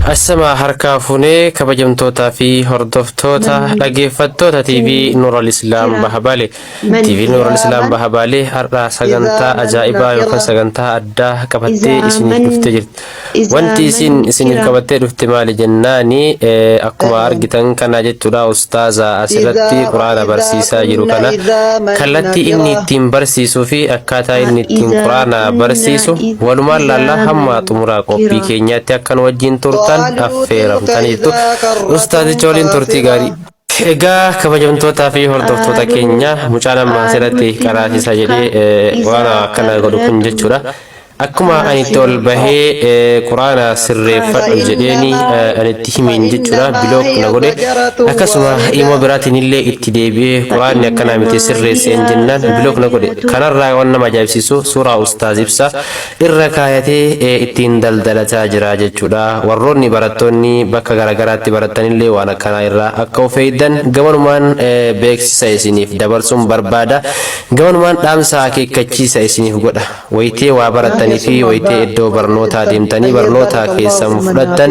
Asama harkaa fuunee kabajamtootaa fi hordoftoota dhaggeeffattoota TV Nuurul Islaam Bahabalee. TV Nuurul Islaam Bahabalee har'a sagantaa ajaa'ibaa yookaan sagantaa addaa qabattee isiniif dhuftee jirti. Wanti isiniif qabattee dhufte maali jennaani akkuma argitan kana jechuudha. Ustaaza asirratti Quraana barsiisaa jiru kana kallattii inni ittiin barsiisuu fi akkaataa inni ittiin Quraana barsiisu walumaan laallaa hamma xumuraa qophii keenyaatti akkan wajjin turtan affeeramtaniitu. Ustaazicha waliin turtii gaarii. Egaa kabajamtootaa fi hordoftoota keenya mucaan amma asirratti qaraasisaa jedhee waan akkana godhu kun jechuudha. Akkuma ani itti ol bahee Quraana sirreeffadhu jedheeni anitti himeen jechuudha. Bilook na godhe akkasuma immoo biraatiin illee itti deebi'ee Quraanni akkana miti sirreesseen jennaan bilook na godhe. Kanarraa waan nama ajaa'ibsiisu suuraa ustaaz ibsa irra kaayatee ittiin daldalataa jira jechuudha. Warroonni barattoonni bakka garaagaraatti baratanillee waan akkanaa irraa akka of eeggan gamanumaan beeksisa isiniif dabarsuun barbaada. Gamanumaan dhaamsa akeekkachiisa isiniif godha. Wayitee waa baratan في ويتي إدو برنوتا ديمتاني برنوتا كيسام فلتن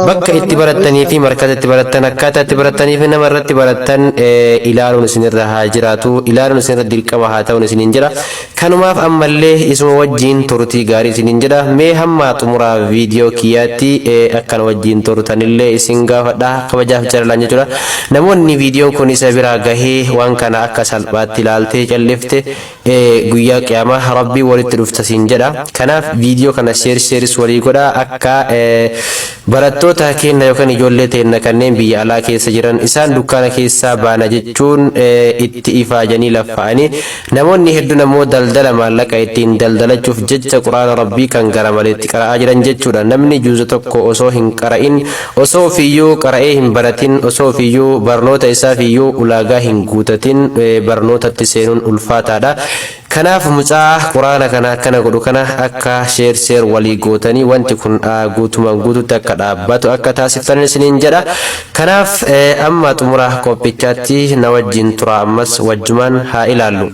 بك اتبرتني في مركز اتبرتن أكاتا اتبرتني في نمرة اتبرتن إلى نسنير هاجراتو إلى نسنير دلك وهاتا ونسنينجرا كانوا ما في أما اللي اسم وجين تورتي غاري سنينجرا مي هم تمرا فيديو كياتي أكان وجين تورتان اللي اسنغا فدا خبجا فجر لانجرا نموني فيديو كوني سابرا غهي وان كان أكا سلبات تلالتي جلفت قويا قيامة ربي ولد رفتسين جرا kanaaf viidiyoo kana sheeris walii godha akka barattoota keenya yookaan ijoollee teenya kanneen biyya alaa keessa jiran isaan dukkaana keessaa baana jechuun itti ifaajanii lafa'anii namoonni hedduun ammoo daldala maallaqa ittiin daldalachuuf jecha Quraana Rabbii kan gara maleetti qara'aa jiran jechuudha. Namni juuza tokko osoo hin qara'in osoo fiyyuu qara'ee hin baratin osoo fiyyuu barnoota isaa fiyyuu ulaagaa hin guutatin barnootatti seenuun ulfaataadha. Kanaaf mucaa Quraana kana akkana godhu kana akka sheer walii gootanii wanti kun guutumaan guututti akka dhaabbatu akka taasiftan isiniin jedha. Kanaaf amma xumura qophichaatti na wajjin tura ammas wajjumaan haa ilaallu.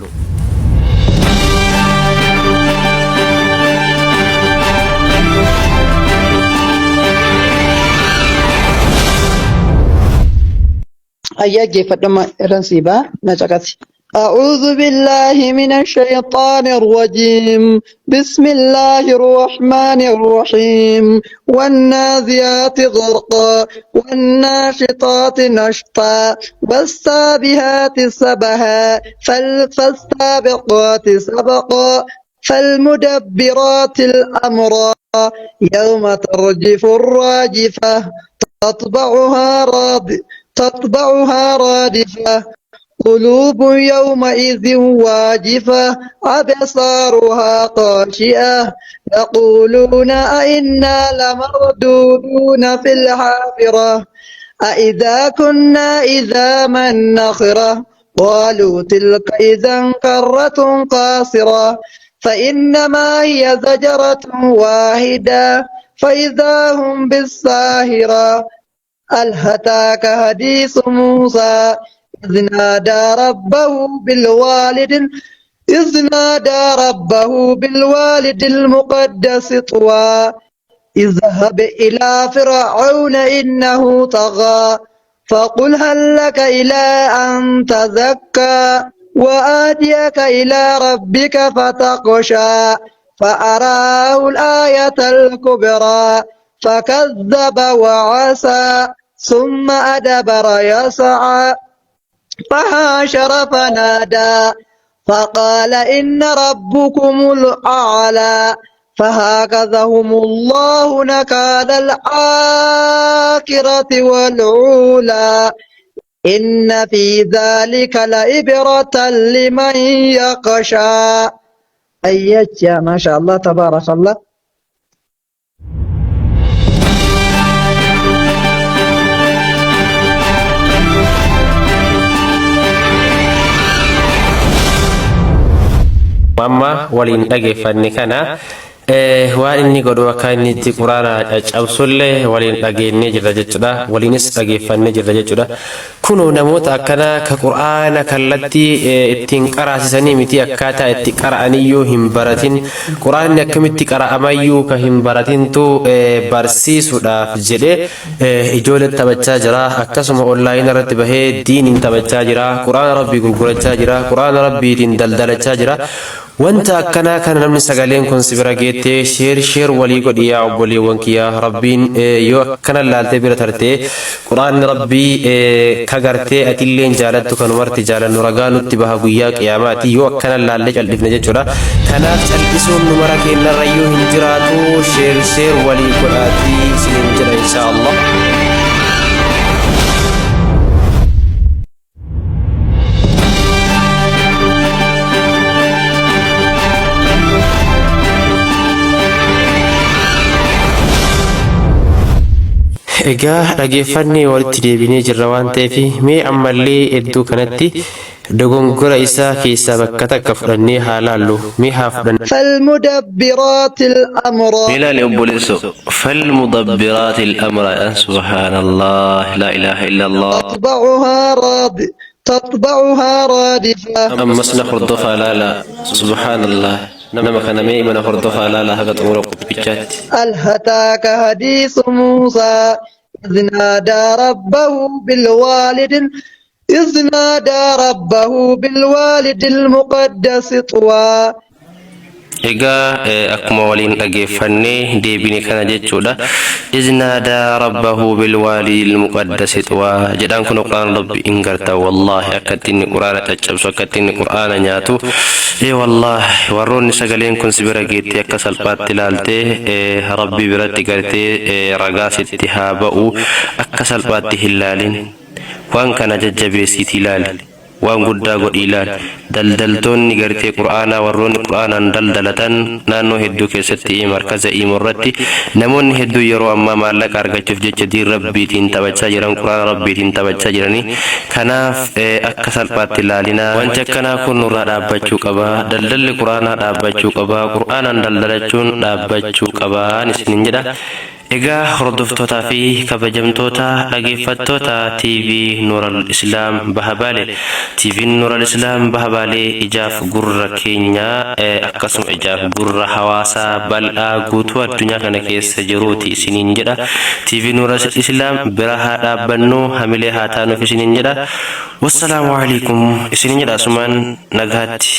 Ayyaa geeffadhama irraan siibaa na caqasi. أعوذ بالله من الشيطان الرجيم بسم الله الرحمن الرحيم والنازعات غرقا والناشطات نشطا والسابحات سبها فالسابقات سبقا فالمدبرات الأمر يوم ترجف الراجفة تطبعها رادفة قلوب يومئذ واجفة أبصارها خاشعة يقولون أئنا لمردودون في الحافرة أئذا كنا عظاما نخرة قالوا تلك إذا كرة قاصرة فإنما هي زجرة واحدة فإذا هم بالساهرة هل أتاك حديث موسى إذ نادى ربه بالوالد المقدس طوى اذهب إلى فرعون إنه طغى فقل هل لك إلى أن تزكى وآتيك إلى ربك فتخشى فأراه الآية الكبرى فكذب وعصى ثم أدبر يسعى فحاشر فنادى فقال إن ربكم الأعلى فهكذا هم الله نكال الآخرة والأولى إن في ذلك لعبرة لمن يخشى. أيّا ما شاء الله تبارك الله. Mama walin dhaggeeffanne kana waan inni godhu akka inni itti quraana cabsullee waliin dhageenyee jirra jechuudha waliinis dhageeffannee jirra jechuudha kunoo namoota akkana ka quraana kallattii ittiin qaraasisanii miti akkaataa itti qara'aniyyuu hin baratin quraanni akkamitti qara'amayyuu ka hin baratintu barsiisuudhaaf jedhee ijoollee taphachaa jira akkasuma onlaayinii irratti bahee diiniin taphachaa jira quraana rabbii gurgurachaa jira quraana rabbiitiin daldalachaa jira wanta akkanaa kana namni sagaleen kun sibira geettee sheer walii godhi yaa obboleewwan kiyyaa rabbiin yoo akkana laaltee bira tartee quraanni rabbii ka gartee atilleen jaalattu kanumarti jaalannu ragaa nutti baha guyyaa qiyaamaati yoo akkana laallee cal'ifne jechuudha kanaaf cal'isuun nu mara keenyarrayyuu hin jiraatu sheer walii godhaatii isiniin jedha inshaallah egaa dhageeffannee walitti deebinee jirra waan ta'eef mee ammallee iddoo kanatti dogongora isaa keessaa bakka takka fudhannee haa laallu mee haa fudhannu فالمدبرات الأمر ميلان يبوليسو فالمدبرات الأمر سبحان الله لا إله إلا الله تطبعها رادفة أما سنة خردفة لا سبحان الله نما كان مي من خردفة لا هذا تمر بيجات ألهتاك حديث موسى إذ نادى ربه بالوالد المقدس طوى egaa akkuma waliin dhageeffannee deebine kana jechuudha iznaadaa rabbahu bilwaalidil muqaddasi tuwaa jedhaan kun quraan rabbi in garta wallahi akkatti inni quraana caccabsu akkatti inni quraana nyaatu wallahi warroonni sagaleen kun sibira geettee akka salphaatti ilaaltee rabbi biratti gartee ragaa sitti haa ba'u akka salphaatti hin laalin waan kana jajjabeessiiti ilaali waan guddaa godhi ilaali daldaltoonni gartee qur'aanaa warroonni qur'aanaan daldalatan naannoo hedduu keessatti markaza irratti namoonni hedduu yeroo ammaa maallaqa argachuuf jecha diin rabbiitiin taphachaa jiran qur'aana rabbiitiin taphachaa jiranii kanaaf akka salphaatti ilaalinaa wanti akkanaa kun nurraa dhaabbachuu qaba daldalli qur'aanaa dhaabbachuu qaba qur'aanaan daldalachuun dhaabbachuu qabaan isinin jedha egaa hordoftootaa fi kabajamtoota dhageeffattoota TV Nuural Islaam Bahabaale TV Nuural Islaam Bahabaale ijaaf gurra keenya akkasuma ijaaf gurra hawaasaa bal'aa guutuu addunyaa kana keessa jiruuti isiniin jedha TV Nuural Islaam bira haa dhaabbannu hamilee haa taanuuf isiniin jedha wassalaamu alaikum isiniin jedha asumaan nagaatti